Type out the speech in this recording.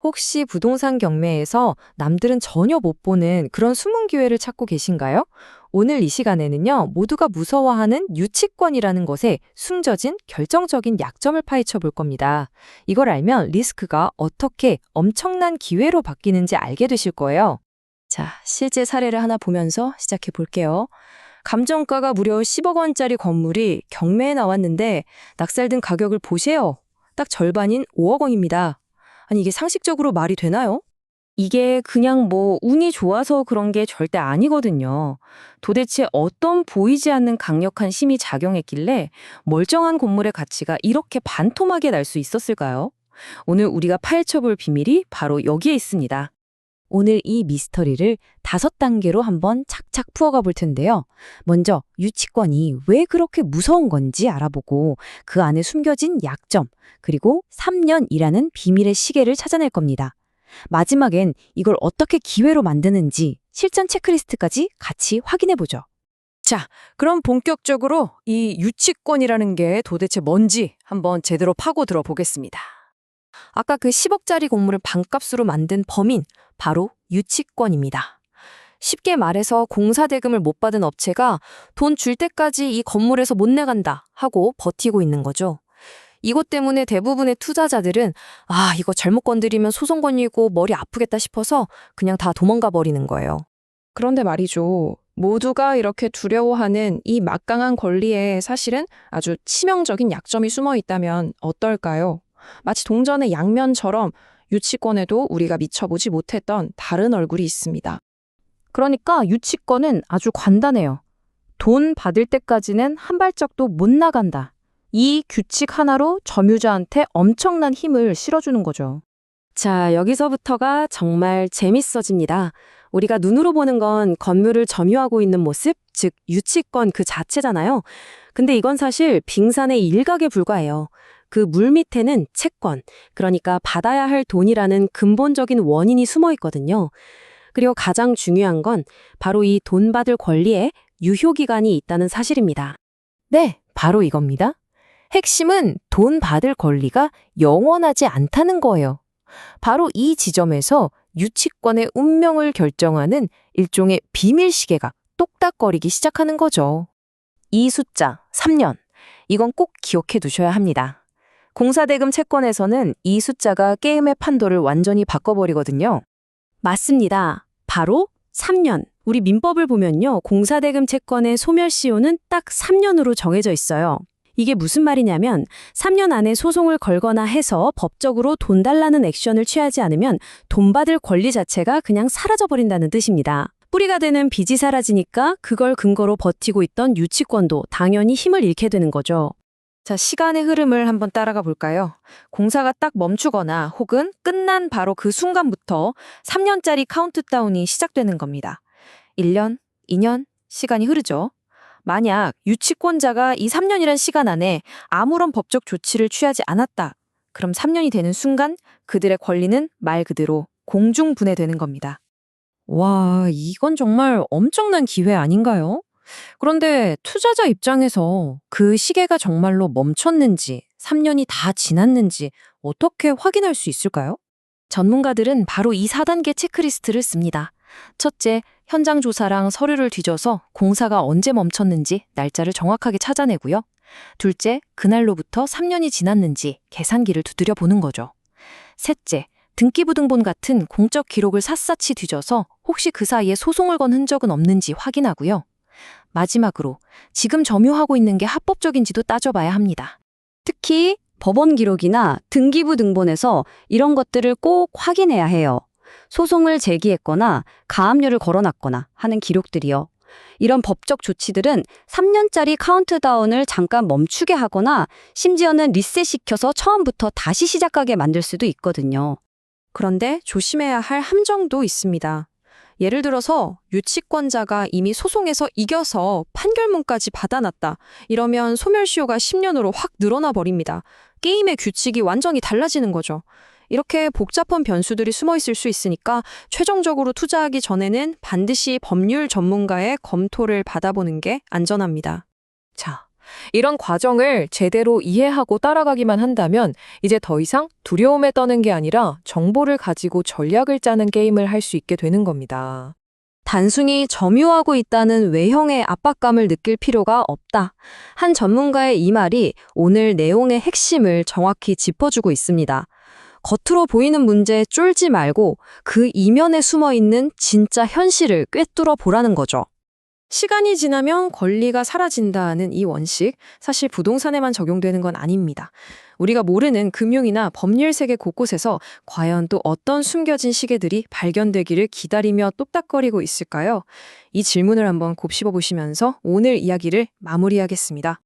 혹시 부동산 경매에서 남들은 전혀 못 보는 그런 숨은 기회를 찾고 계신가요? 오늘 이 시간에는요, 모두가 무서워하는 유치권이라는 것에 숨겨진 결정적인 약점을 파헤쳐 볼 겁니다. 이걸 알면 리스크가 어떻게 엄청난 기회로 바뀌는지 알게 되실 거예요. 자, 실제 사례를 하나 보면서 시작해 볼게요. 감정가가 무려 10억 원짜리 건물이 경매에 나왔는데 낙찰된 가격을 보세요. 딱 절반인 5억 원입니다. 아니, 이게 상식적으로 말이 되나요? 이게 그냥 운이 좋아서 그런 게 절대 아니거든요. 도대체 어떤 보이지 않는 강력한 힘이 작용했길래 멀쩡한 건물의 가치가 이렇게 반토막이 날 수 있었을까요? 오늘 우리가 파헤쳐 볼 비밀이 바로 여기에 있습니다. 오늘 이 미스터리를 5단계로 한번 착착 풀어가 볼 텐데요. 먼저 유치권이 왜 그렇게 무서운 건지 알아보고 그 안에 숨겨진 약점, 그리고 3년이라는 비밀의 시계를 찾아낼 겁니다. 마지막엔 이걸 어떻게 기회로 만드는지 실전 체크리스트까지 같이 확인해 보죠. 자, 그럼 본격적으로 이 유치권이라는 게 도대체 뭔지 한번 제대로 파고들어 보겠습니다. 아까 그 10억짜리 건물을 반값으로 만든 범인, 바로 유치권입니다. 쉽게 말해서 공사대금을 못 받은 업체가 돈 줄 때까지 이 건물에서 못 내간다 하고 버티고 있는 거죠. 이것 때문에 대부분의 투자자들은 이거 잘못 건드리면 소송 걸리고 머리 아프겠다 싶어서 그냥 다 도망가 버리는 거예요. 그런데 말이죠. 모두가 이렇게 두려워하는 이 막강한 권리에 사실은 아주 치명적인 약점이 숨어 있다면 어떨까요? 마치 동전의 양면처럼 유치권에도 우리가 미쳐보지 못했던 다른 얼굴이 있습니다. 그러니까 유치권은 아주 간단해요. 돈 받을 때까지는 한 발짝도 못 나간다. 이 규칙 하나로 점유자한테 엄청난 힘을 실어주는 거죠. 자, 여기서부터가 정말 재밌어집니다. 우리가 눈으로 보는 건 건물을 점유하고 있는 모습, 즉 유치권 그 자체잖아요. 근데 이건 사실 빙산의 일각에 불과해요. 그 물 밑에는 채권, 그러니까 받아야 할 돈이라는 근본적인 원인이 숨어 있거든요. 그리고 가장 중요한 건 바로 이 돈 받을 권리에 유효기간이 있다는 사실입니다. 네, 바로 이겁니다. 핵심은 돈 받을 권리가 영원하지 않다는 거예요. 바로 이 지점에서 유치권의 운명을 결정하는 일종의 비밀 시계가 똑딱거리기 시작하는 거죠. 이 숫자 3년, 이건 꼭 기억해 두셔야 합니다. 공사대금 채권에서는 이 숫자가 게임의 판도를 완전히 바꿔버리거든요. 맞습니다. 바로 3년. 우리 민법을 보면요. 공사대금 채권의 소멸시효는 딱 3년으로 정해져 있어요. 이게 무슨 말이냐면 3년 안에 소송을 걸거나 해서 법적으로 돈 달라는 액션을 취하지 않으면 돈 받을 권리 자체가 그냥 사라져버린다는 뜻입니다. 뿌리가 되는 빚이 사라지니까 그걸 근거로 버티고 있던 유치권도 당연히 힘을 잃게 되는 거죠. 자, 시간의 흐름을 한번 따라가 볼까요? 공사가 딱 멈추거나 혹은 끝난 바로 그 순간부터 3년짜리 카운트다운이 시작되는 겁니다. 1년, 2년, 시간이 흐르죠. 만약 유치권자가 이 3년이란 시간 안에 아무런 법적 조치를 취하지 않았다. 그럼 3년이 되는 순간 그들의 권리는 말 그대로 공중분해되는 겁니다. 와, 이건 정말 엄청난 기회 아닌가요? 그런데 투자자 입장에서 그 시계가 정말로 멈췄는지, 3년이 다 지났는지 어떻게 확인할 수 있을까요? 전문가들은 바로 이 4단계 체크리스트를 씁니다. 첫째, 현장 조사랑 서류를 뒤져서 공사가 언제 멈췄는지 날짜를 정확하게 찾아내고요. 둘째, 그날로부터 3년이 지났는지 계산기를 두드려 보는 거죠. 셋째, 등기부등본 같은 공적 기록을 샅샅이 뒤져서 혹시 그 사이에 소송을 건 흔적은 없는지 확인하고요. 마지막으로 지금 점유하고 있는 게 합법적인지도 따져봐야 합니다. 특히 법원 기록이나 등기부 등본에서 이런 것들을 꼭 확인해야 해요. 소송을 제기했거나 가압류를 걸어놨거나 하는 기록들이요. 이런 법적 조치들은 3년짜리 카운트다운을 잠깐 멈추게 하거나 심지어는 리셋시켜서 처음부터 다시 시작하게 만들 수도 있거든요. 그런데 조심해야 할 함정도 있습니다. 예를 들어서 유치권자가 이미 소송에서 이겨서 판결문까지 받아놨다. 이러면 소멸시효가 10년으로 확 늘어나 버립니다. 게임의 규칙이 완전히 달라지는 거죠. 이렇게 복잡한 변수들이 숨어 있을 수 있으니까 최종적으로 투자하기 전에는 반드시 법률 전문가의 검토를 받아보는 게 안전합니다. 자, 이런 과정을 제대로 이해하고 따라가기만 한다면 이제 더 이상 두려움에 떠는 게 아니라 정보를 가지고 전략을 짜는 게임을 할 수 있게 되는 겁니다. 단순히 점유하고 있다는 외형의 압박감을 느낄 필요가 없다. 한 전문가의 이 말이 오늘 내용의 핵심을 정확히 짚어주고 있습니다. 겉으로 보이는 문제에 쫄지 말고 그 이면에 숨어 있는 진짜 현실을 꿰뚫어 보라는 거죠. 시간이 지나면 권리가 사라진다는 이 원칙, 사실 부동산에만 적용되는 건 아닙니다. 우리가 모르는 금융이나 법률 세계 곳곳에서 과연 또 어떤 숨겨진 시계들이 발견되기를 기다리며 똑딱거리고 있을까요? 이 질문을 한번 곱씹어 보시면서 오늘 이야기를 마무리하겠습니다.